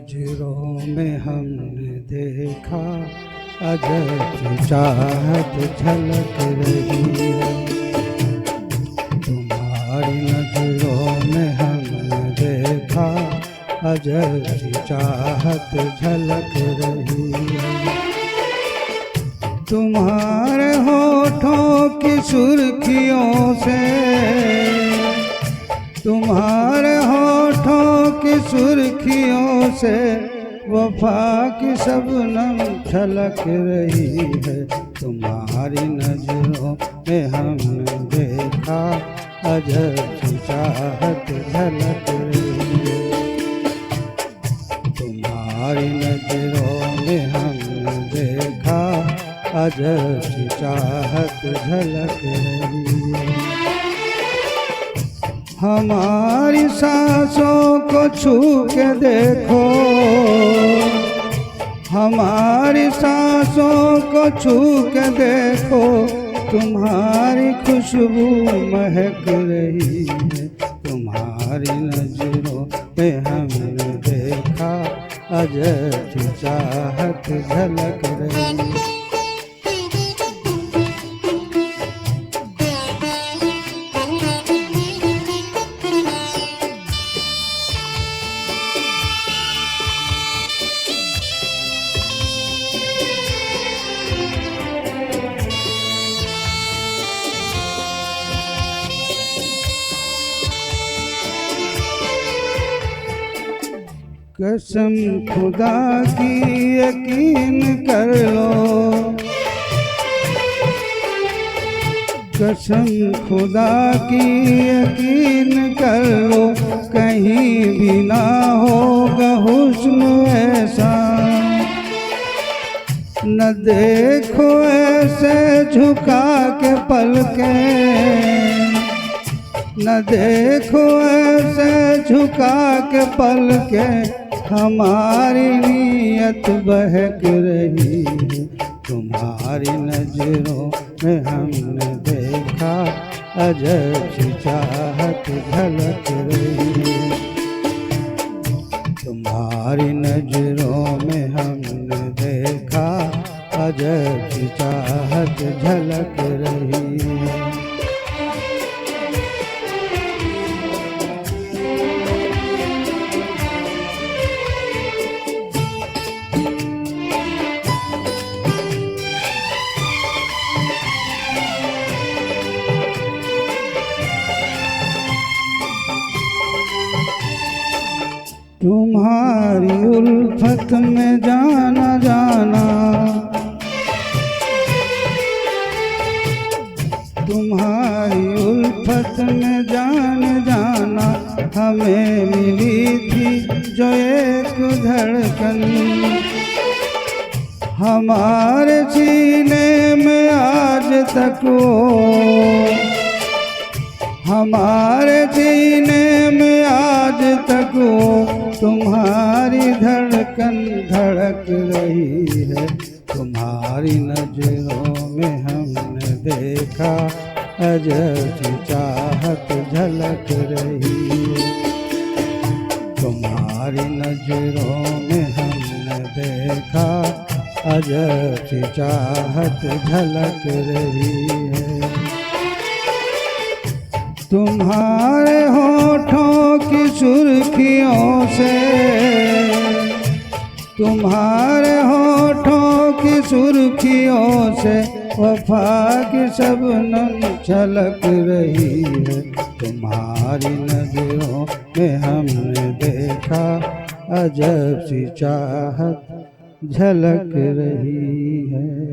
नजरों में हमने देखा अजब चाहत झलक रही है। तुम्हारी नजरों में हमने देखा अजब चाहत झलक रही है। तुम्हारे होठों की सुर्खियों से, तुम्हारे होठों की सुर्खियों से वफा की शबनम छलक रही है। तुम्हारी नजरों में हमने देखा अजब चाहत झलक रही है। तुम्हारी नजरों में हमने देखा अजब चाहत झलक रही है। हमारी सांसों को छू के देखो, हमारी सांसों को छू के देखो, तुम्हारी खुशबू महक रही है। तुम्हारी नजरों पे हमने देखा अजब चाहत झलक रही है। कसम खुदा की यकीन कर लो, कसम खुदा की यकीन कर लो, कहीं भी ना होगा हुस्न ऐसा। न देखो ऐसे झुका के पलके, न देखो ऐसे झुका के पलके, हमारी नीयत बहक रही है। तुम्हारी नजरों में हमने देखा अजब चाहत झलक रही है। तुम्हारी नजरों में हमने देखा अजब चाहत झलक रही है। तुम्हारी उल्फत में जाना जाना, तुम्हारी उल्फत में जाना, हमें मिली थी जो एक धड़कन, हमारे सीने में आज तक वो, हमारे सीने में आज तक वो तुम्हारी धड़कन धड़क रही है। तुम्हारी नजरों में हमने देखा अजब चाहत झलक रही है। तुम्हारी नजरों में हमने देखा अजब चाहत झलक रही है। तुम्हारे होठों की सुर्खियों से, तुम्हारे होठों की सुर्खियों से वफा की शबनम छलक रही है। तुम्हारी नजरों में हमने देखा अजब सी चाहत झलक रही है।